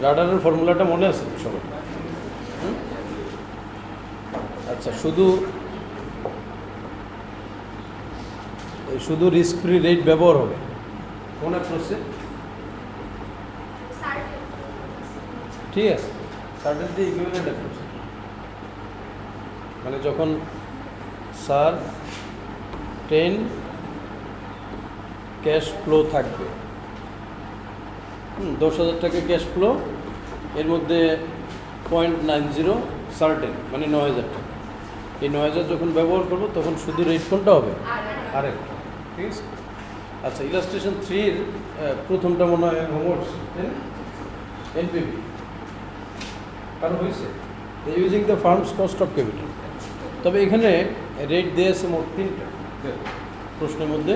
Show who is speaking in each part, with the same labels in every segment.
Speaker 1: রাডারের ফর্মুলাটা মনে আছে তো সবার? আচ্ছা, শুধু রিস্ক ফ্রি রেট ব্যবহার হবে কোন অ্যাপ্রোচে? ঠিক আছে, সার্টেনটি ইকুইভ্যালেন্ট অ্যাপ্রোচ, মানে যখন স্যার 10 ক্যাশ ফ্লো থাকবে, 10,000 টাকা ক্যাশ ফ্লো, এর মধ্যে 0.90 সার্টেন মানে 9,000 টাকা। এই 9,000 যখন ব্যবহার করবো তখন শুধু রেট কোনটা হবে? আরেকটা। ঠিক আছে। আচ্ছা, ইলাস্ট্রেশন 3-র প্রথমটা মনে হয় হোমওয়ার্ক, তাই না? এনপিভি কারণ হয়েছে using the firm's cost of capital. তবে এখানে রেট দেওয়া আছে মোট 3টা প্রশ্নের মধ্যে।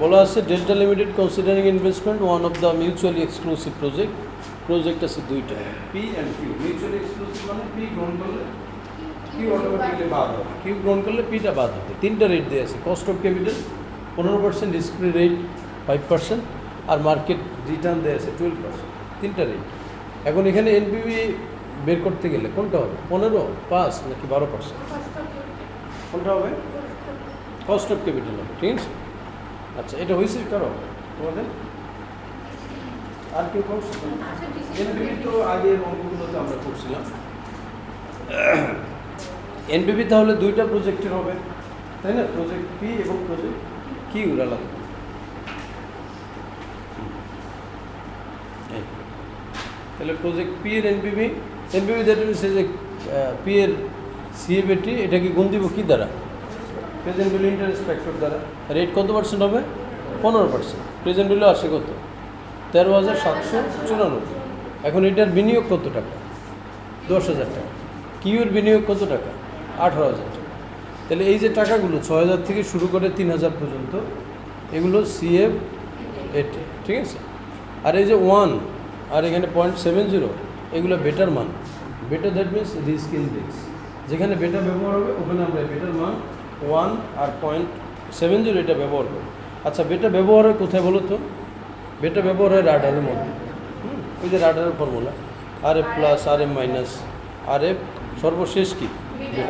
Speaker 1: বলা আছে Delta Limited considering investment one of the mutually exclusive project আছে 2টা, P and Q. Mutually exclusive মানে পি গ্রহণ করলে কিউ অটোমেটিক্যালি বাদ হবে, কিউ গ্রহণ করলে পিটা বাদ হবে। 3টা রেট দেওয়া আছে। Cost of capital 15%, risk free rate 5%, আর মার্কেট রিটার্ন দেওয়া আছে 12%। 3টা রেট। এখন এখানে এনপিভি বের করতে গেলে কোনটা হবে? 15, 5 নাকি 12%? কোনটা হবে? কস্ট অফ ক্যাপিটাল হবে। ঠিক আছে। আচ্ছা, এটা হয়েছে কারো তোমাদের? আর কেউ করছে? এনপিভি তো আগের অঙ্কগুলোতে আমরা করছিলাম। এনপিভি তাহলে 2টা প্রজেক্টের হবে, তাই না? প্রজেক্ট পি এবং প্রজেক্ট কিউ আলাদা। তাহলে প্রজেক্ট পি এর এনপিভি দ্যাট মিনস যে পি এর সিএফএটি, এটাকে গুণ দিব কী দ্বারা? প্রেজেন্ট ভ্যালু ইন্টারেস্ট ফ্যাক্টর দ্বারা। রেট কত পার্সেন্ট হবে? 15%। প্রেজেন্ট ভ্যালু আসে কত? 13,794। এখন এটার বিনিয়োগ কত টাকা? 10,000 টাকা। কিউর বিনিয়োগ কত টাকা? 18,000 টাকা। তাহলে এই যে টাকাগুলো 6,000 থেকে শুরু করে 3,000 পর্যন্ত, এগুলো সিএফএটি। ঠিক আছে। আর এই যে 1 আর এখানে 0.70, এগুলো বেটার মান। বেটা দ্যাট মিনস রিস্ক ইনডেক্স। যেখানে বেটা ব্যবহার হবে ওখানে আমরা বেটার মান 1 আর 0.70 এটা ব্যবহার করব। আচ্ছা, বেটা ব্যবহার হয় কোথায় বলো তো? বেটা ব্যবহার হয় রাডারের মধ্যে। ওই যে রাডারের formula RF plus RM minus RF, সর্বশেষ কি বেটা।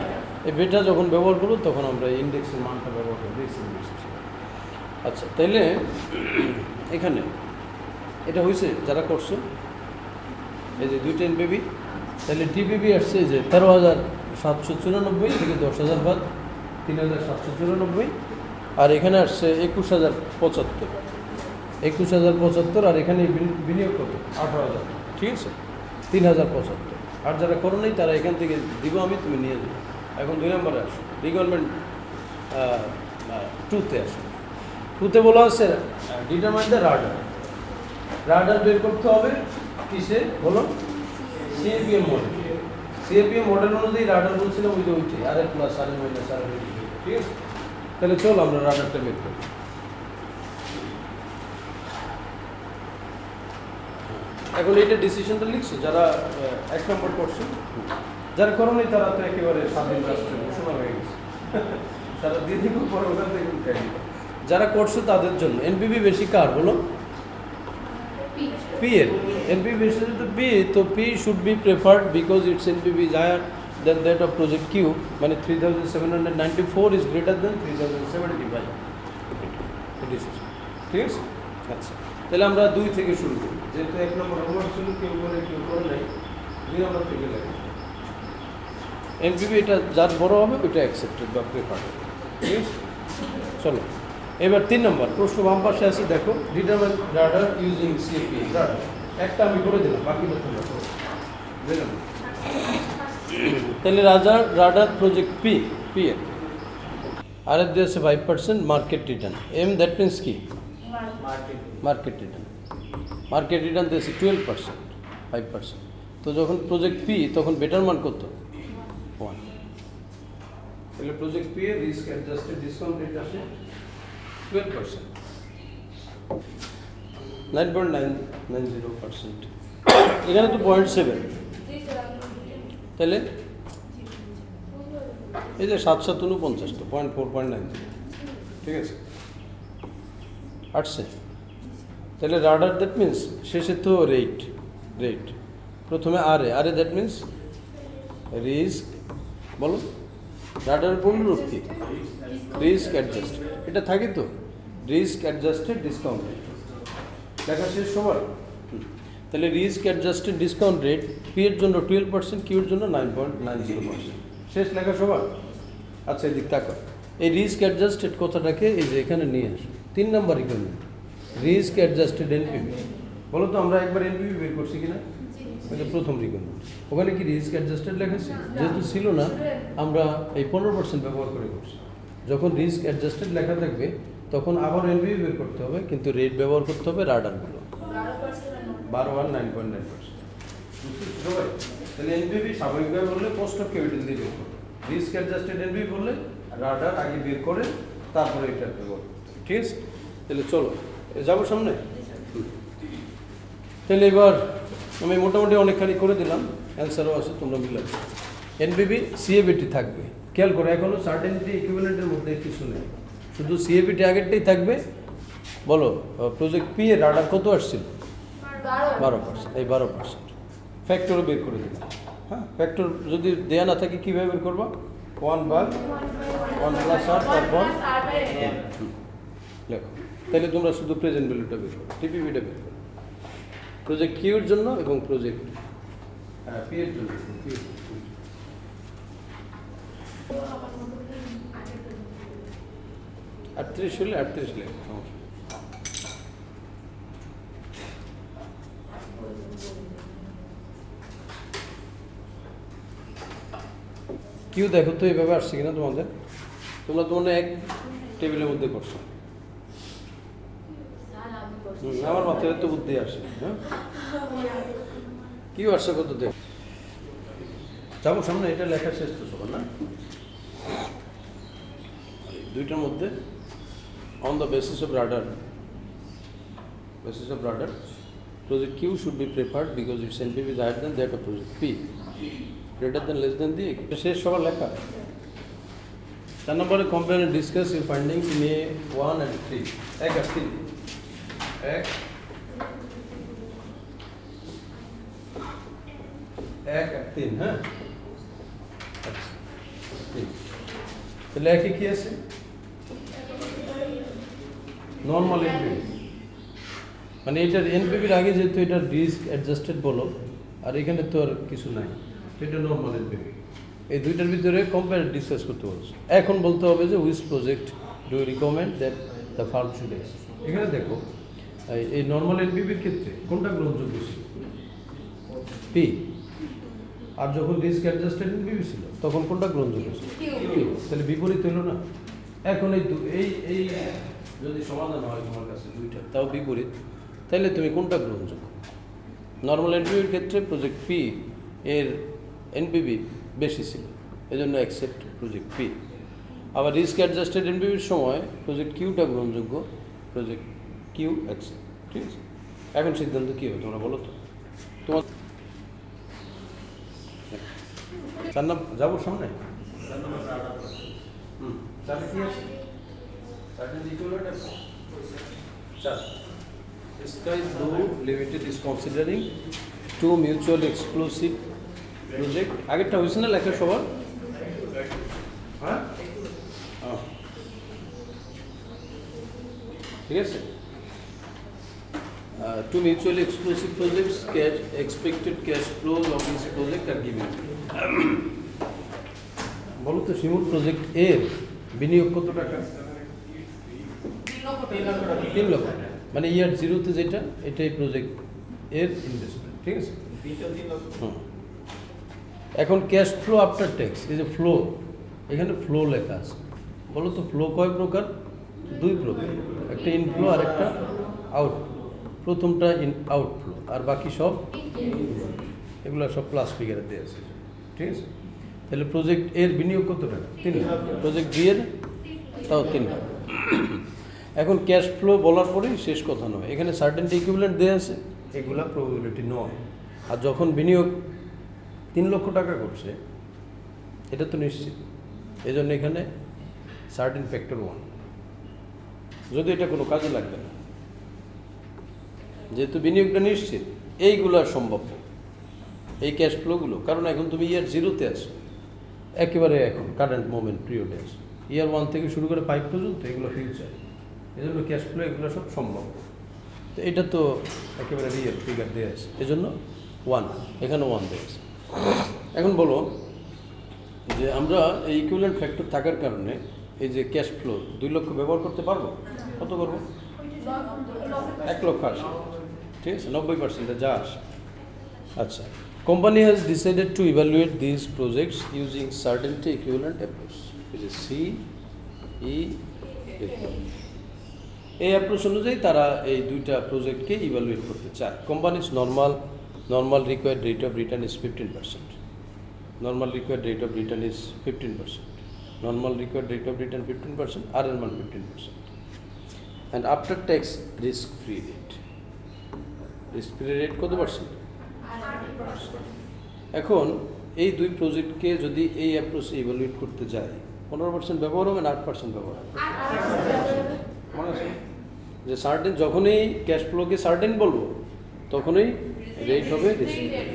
Speaker 1: এই বেটা যখন ব্যবহার করবো তখন আমরা ইন্ডেক্সের মানটা ব্যবহার করবো, রিস্ক ইন্ডেক্স। আচ্ছা, তাইলে এখানে এটা হয়েছে যারা করছো, এই যে 2টা এনপিভি। তাহলে টিপিভি আসছে যে 13,794 থেকে 10,000 বাদ 3,794, আর এখানে আসছে 21,075। 21,075, আর এখানে বিনিয়োগ কত? 18,000। ঠিক আছে, 3,075। আর যারা করো নাই তারা এখান থেকে দিব আমি, তুমি নিয়ে দেবো। এখন 2 নম্বরে আসো, রিকোয়ারমেন্ট 2-তে আসো। 2-তে বলা আছে ডিটারমাইন দ্য রাডার বের করতে হবে কিসে বলো? CAPM model. সিএপিএম মডেল অনুযায়ী রাডার বলছিলাম ওই যে ওইটাই, RF plus RM minus RF। ঠিক আছে। তাহলে চল আমরা রাডারটা বের করি। এখন এইটা ডিসিশনটা লিখছো যারা 1 নম্বর করছো। যারা করো নি তারা তো একেবারে স্বাধীন রাষ্ট্রের ঘোষণা হয়ে গেছে, তারা দীর্ঘ পরে ওখান থেকে উঠে। যারা করছো তাদের জন্য এনপিভি বেশি কার বলো? পি এর। এনপিভি বেশি তো পি, তো P should be preferred because it's NPV is higher than that of project Q, মানে 3,794 ইজ গ্রেটার দেন 3,075। ঠিক আছে। আচ্ছা, তাহলে আমরা 2 থেকে শুরু করি, যেহেতু 1 নম্বর হোমওয়ার্ক ছিল, কেউ করে নাই, 2 নম্বর থেকে লাগে। এনপিভি এটা যার বড় হবে ওইটা অ্যাকসেপ্টেড বা প্রেফার্ড। ঠিক আছে। চলো এবার 3 নম্বর প্রশ্ন বাম পাশে আছে, দেখো determine radar using CAP radar. একটা আমি করে দিলাম, বাকিটা তোমরা করো। দিলাম। তাহলে রাডার প্রজেক্ট পি এর RF দিয়েছে 5% market return. Um that means কি? Market return. মার্কেট রিটার্ন দিয়েছে 12%, 5%। তো যখন প্রজেক্ট পি তখন বেটার মান কত? 1। তাহলে প্রজেক্ট পি এর রিস্ক অ্যাডজাস্টেড ডিসকাউন্ট রেট আসে 12%, 9.990%। এখানে তো 0.7, তাহলে এই যে 7,749 তো 0.4, 0.90। ঠিক আছে, আসছে। তাহলে রাডার দ্যাট মিনস শেষে তো রেট প্রথমে আরে দ্যাট মিনস রিস্ক, বলো রাডারের পূর্ণরূপ কি? রিস্ক অ্যাডজাস্ট, এটা থাকে তো, রিস্ক অ্যাডজাস্টেড ডিসকাউন্ট রেট লেখা শেষ সবার। তাহলে risk adjusted discount rate P এর জন্য 12%, কিউর জন্য 9.90%, শেষ লেখা সবার। আচ্ছা এদিক তাকাও, এই রিস্ক অ্যাডজাস্টেড কথাটাকে এই যে এখানে নিয়ে আসো, 3 নম্বর রিকোয়ারমেন্ট, রিস্ক অ্যাডজাস্টেড এনপিভি। বলো তো আমরা একবার এনপিভি বের করছি কিনা? এটা প্রথম রিকোয়ারমেন্ট। ওখানে কি রিস্ক অ্যাডজাস্টেড লেখেছি? যেহেতু ছিল না আমরা এই 15% ব্যবহার করে করছি। যখন রিস্ক অ্যাডজাস্টেড লেখা থাকবে তখন আবার এনপিভি বের করতে হবে, কিন্তু রেট ব্যবহার করতে হবে রাডারগুলো 12 আর 9.9%। তাহলে এনপিভি স্বাভাবিকভাবে বললে কস্ট অফ ক্যাপিটাল দিয়ে বের করবে, রিস্ক অ্যাডজাস্টেড এনপিভি বললে রাডার আগে বের করে তারপরে এটা ব্যবহার করতে হবে। ঠিক আছে, তাহলে চলো যাবো সামনে। তাহলে এবার আমি মোটামুটি অনেকখানি করে দিলাম, অ্যান্সারও আছে, তোমরা মিলাবে। এনপিভি সিএবিটি থাকবে, খেয়াল করো এখনও সার্টেনিটি ইকুইভ্যালেন্টের মধ্যে কিছু নেই, শুধু সিএবিটি আগেরটাই থাকবে। বলো প্রজেক্ট পি এর রাডার কত আসছিল? 12%, এই 12% ফ্যাক্টরও বের করে দিলাম। হ্যাঁ, ফ্যাক্টর যদি দেয়া না থাকে কীভাবে বের করবো? 1/1 + r তারপর লেখো। তাহলে তোমরা শুধু প্রেজেন্ট ভ্যালুটা বের করো, টিপিভিটা বের করো প্রজেক্ট কিউর জন্য এবং প্রজেক্ট পি এর জন্য। 38 হলে 38 লেখো, সমস্যা। কিউ দেখো তো এইভাবে আসছে কিনা তোমাদের, তোমরা তো মনে এক টেবিলের মধ্যে করছো। আমার মাথায় তো বুদ্ধি আসে। হ্যাঁ, কিউ আসছে কত দেখ যাবো সামনে, এটা লেখা শেষ তো সবার না? দুইটার মধ্যে on the basis of radar, project Q should be preferred because its NPV is higher than that of project P, greater than less than the শেষ সবার লেখা। 4 নম্বরে compare and discuss your findings in A1 and 3, 1 আর 3, 1 আর 3। হ্যাঁ, আচ্ছা তাহলে একে কি আছে? নর্মাল এনপিভি, মানে এটার এনপিভির আগে যেহেতু এটা রিস্ক অ্যাডজাস্টেড বলো, আর এখানে তো আর কিছু নাই, এটা নর্মাল এনপিভি। এই দুইটার ভিতরে কম্পেয়ার ডিসকাস করতে বলছে। এখন বলতে হবে যে which project do you recommend that the firm should accept. এখানে দেখো এই নর্মাল এনপিভির ক্ষেত্রে কোনটা গ্রহণযোগ্য ছিল? পি। আর যখন রিস্ক অ্যাডজাস্টেড এনপিভি ছিল তখন কোনটা গ্রহণযোগ্য ছিল? কিউ। তাহলে বিপরীত হলো না? এখন এই যদি সমাধান হয় তোমার কাছে দুইটা তাও বিপরীত, তাহলে তুমি কোনটা গ্রহণযোগ্য? নর্মাল এনপিভির ক্ষেত্রে প্রজেক্ট পি এর এনপিভি বেশি ছিল, এজন্য অ্যাকসেপ্ট প্রজেক্ট পি। আবার রিস্ক অ্যাডজাস্টেড এনপিভির সময় প্রজেক্ট কিউটা গ্রহণযোগ্য, প্রজেক্ট কিউ অ্যাকসেপ্ট। ঠিক আছে, এখন সিদ্ধান্ত কী হবে তোমরা বলো তো? তোমার 4 নম্বর যাবো সামনে। 4 কি আছে? Sky Blue Limited is considering 2 mutually exclusive project. আগেরটা হয়েছে না লেখা সবার? হ্যাঁ, ঠিক আছে। 2 mutually exclusive projects, expected cash flows of this project are given. বলো তো শিমুল, প্রজেক্ট এর বিনিয়োগ কত টাকা? 3 লক্ষ টাকা, মানে ইয়ার জিরোতে যেটা, এটাই প্রজেক্ট এর ইনভেস্টমেন্ট। ঠিক আছে, এখন ক্যাশ ফ্লো আফটার ট্যাক্স, এই যে ফ্লো, এখানে ফ্লো লেখা আছে। বলো তো ফ্লো কয় প্রকার? 2 প্রকার, একটা ইনফ্লো আর একটা আউটফ্লো। প্রথমটা আউটফ্লো আর বাকি সব এগুলো সব প্লাস ফিগারে দেওয়া আছে। ঠিক আছে, তাহলে প্রজেক্ট এর বিনিয়োগ কত টাকা? 3 লাখ। প্রজেক্ট বি এর তাও 3 লাখ। এখন ক্যাশ ফ্লো বলার পরেই শেষ কথা নয়, এখানে সার্টেনটি ইকুইভ্যালেন্ট দেওয়া আছে, এগুলা প্রবাবিলিটি নয়। আর যখন বিনিয়োগ 3 লক্ষ টাকা করছে এটা তো নিশ্চিত, এই জন্য এখানে সার্টেন ফ্যাক্টর 1, যদি এটা কোনো কাজে লাগবে না। যেহেতু বিনিয়োগটা নিশ্চিত, এইগুলো সম্ভব এই ক্যাশ ফ্লোগুলো, কারণ এখন তুমি ইয়ার জিরোতে আসো, একেবারে এখন কারেন্ট মোমেন্ট পিরিয়ডে আসো, ইয়ার 1 থেকে শুরু করে 5 পর্যন্ত এগুলো ফিউচার, এই জন্য ক্যাশ ফ্লো এগুলো সব সম্ভব। তো এটা তো একেবারে রিয়েল ফিগার দেওয়া আছে, এই জন্য 1, এখানে 1 দেওয়া আছে। এখন বলো যে আমরা এই ইকুইভ্যালেন্ট ফ্যাক্টর থাকার কারণে এই যে ক্যাশ ফ্লো 2 লক্ষ ব্যবহার করতে পারবো, কত করবো? 1 লক্ষ আসে, ঠিক আছে, 90% যা আসে। আচ্ছা, company has decided to evaluate this projects using certainty equivalent approach, CEA। এই অ্যাপ্রোচ অনুযায়ী তারা এই 2টা প্রজেক্টকে ইভ্যালুয়েট করতে চায়। Companies normal required rate of return is 15%, normal required rate of return is 15%, normal required rate of return 15%, RN1 15%, and after tax risk free rate, risk free rate কত percent? এখন এই 2 প্রজেক্টকে যদি এই অ্যাপ্রোচে ইভ্যালুয়েট করতে যায়, 15% ব্যবহার হবে না 8% ব্যবহার হবে? মনে আছে যে সার্টেন, যখনই ক্যাশ ফ্লোকে সার্টেন বলবো তখনই রেট হবে রিস্ক ফ্রি রেট,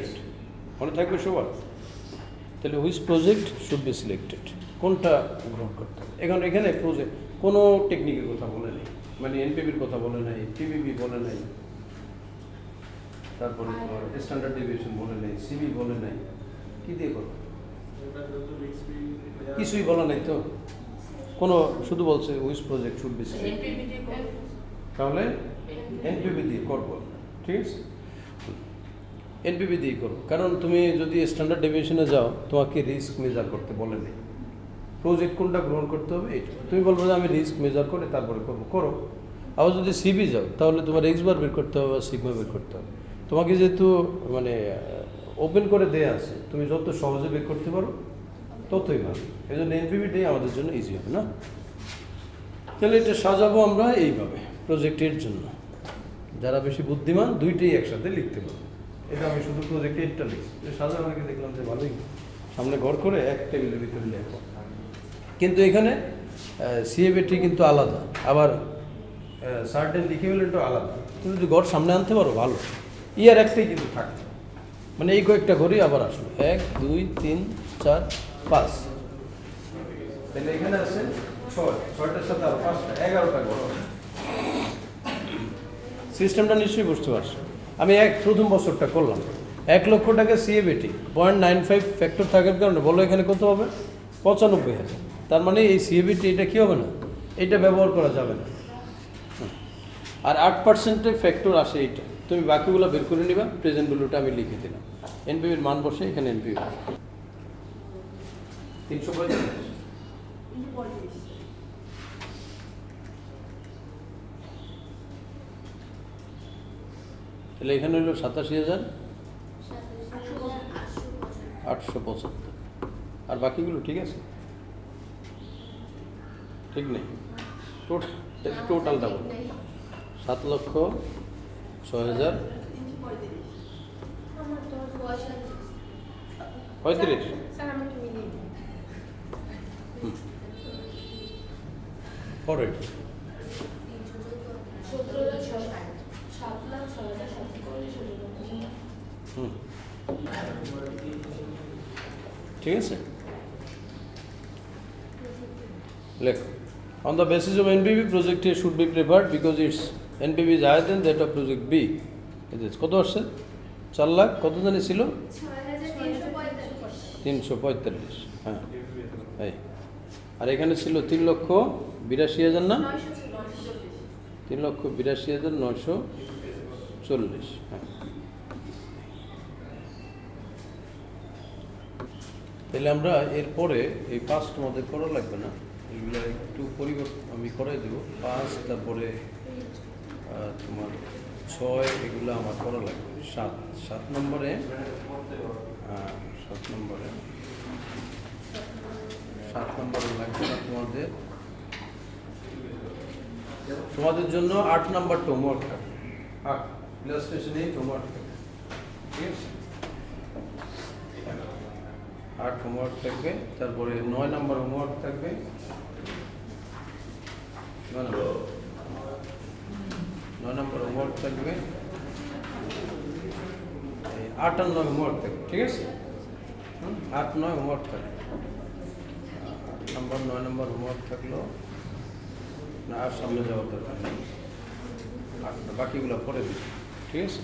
Speaker 1: মনে থাকবে সবার। তাহলে which project should be selected, কোনটা গ্রহণ করতে হবে? এখানে প্রজেক্ট কোনো টেকনিকের কথা বলে নেই, মানে এনপিবির কথা বলে নাই, টিবিবি বলে নাই, তারপরে তোমার স্ট্যান্ডার্ড ডেভিয়েশন বলে নাই, সিবি বলে নাই, কি দিয়ে করো? কিছুই বলা নাই তো, কোনো শুধু বলছে which project should be selected, তাহলে এনপিবি দিয়ে করবো, ঠিক আছে, এনপিবি দিয়ে করবো। কারণ তুমি যদি স্ট্যান্ডার্ড ডেভিয়েশনে যাও তোমাকে রিস্ক মেজার করতে বলে নেই, প্রজেক্ট কোনটা গ্রহণ করতে হবে এইটা, তুমি বলবো যে আমি রিস্ক মেজার করে তারপরে করো। আবার যদি সিবি যাও তাহলে তোমার এক্স বার বের করতে হবে বা সিগমা বের করতে হবে। তোমাকে যেহেতু মানে ওপেন করে দেয়া আছে, তুমি যত সহজে বের করতে পারো ততই ভালো, এই জন্য এনপিবিটাই আমাদের জন্য ইজি হবে না। তাহলে এটা সাজাবো আমরা এইভাবে প্রজেক্টের জন্য, যারা বেশি বুদ্ধিমান 2টেই একসাথে লিখতে পারো। এটা আমি শুধু প্রজেক্টেরটা লিখছি, সাজানো আগে দেখলাম যে ভালোই, সামনে ঘর করে এক টেবিলের ভিতরে লেখো। কিন্তু এখানে সিএবিটি কিন্তু আলাদা, আবার সার্টেন ইকুইভ্যালেন্টও আলাদা। তুমি যদি ঘর সামনে আনতে পারো ভালো, ইয়ার একটাই কিন্তু থাকবে, মানে এই কয়েকটা ঘরই আবার আসলো 1 2 3 4 5, তাহলে এখানে আছে 6টার সাথে আরো 5টা 11টা ঘর। সিস্টেমটা নিশ্চয়ই বুঝতে পারছো। আমি প্রথম বছরটা করলাম 1 লক্ষ টাকা সিএবিটি 0.95 ফ্যাক্টর থাকার কারণে বলো এখানে কত হবে? 95,000। তার মানে এই সিএবিটি এটা কী হবে না, এটা ব্যবহার করা যাবে না। আর 8% ফ্যাক্টর আসে এইটা, তুমি বাকিগুলো বের করে নিবা, প্রেজেন্ট ভ্যালুটা আমি লিখে দিলাম, এনপিবির মান বসে এখানে এনপিবি 335। তাহলে এখানে হলো 87,875, আর বাকিগুলো ঠিক আছে, ঠিক নেই, টোটালটা বলো 7,06,035। পরে ঠিক আছে, লেখো। On the basis of NPV, project A should be preferred because its NPV is higher than that of project B. কত আসছে? 4 লাখ কত জানি ছিল? 345। হ্যাঁ, এই আর এখানে ছিল 3,82,000 না, 3,82,940। হ্যাঁ, তাহলে আমরা এরপরে এই 5 তোমাদের করা লাগবে না, এগুলো একটু পরিবর্তন আমি করাই দেবো। 5, তারপরে তোমার 6, এগুলো আমার করা লাগবে। 7 নম্বরে 7 নম্বরে লাগবে না তোমাদের জন্য 8 নম্বরটা হোমওয়ার্ক থাকবে, 8 ইলাস্ট্রেশনে হোমওয়ার্ক থাকবে, ঠিক আছে, 8 হোমওয়ার্ক থাকবে। তারপরে 9 নম্বর হোমওয়ার্ক থাকবে, 9 নম্বর হোমওয়ার্ক থাকবে। 8 আর 9 হোমওয়ার্ক থাকে, ঠিক আছে? 8, 9 হোমওয়ার্ক থাকে। 8 নম্বর 9 নম্বর হোমওয়ার্ক থাকলো না, আর সামনে যাওয়ার দরকার নেই। 8 বাকিগুলো পরে দিচ্ছি, ঠিক আছে?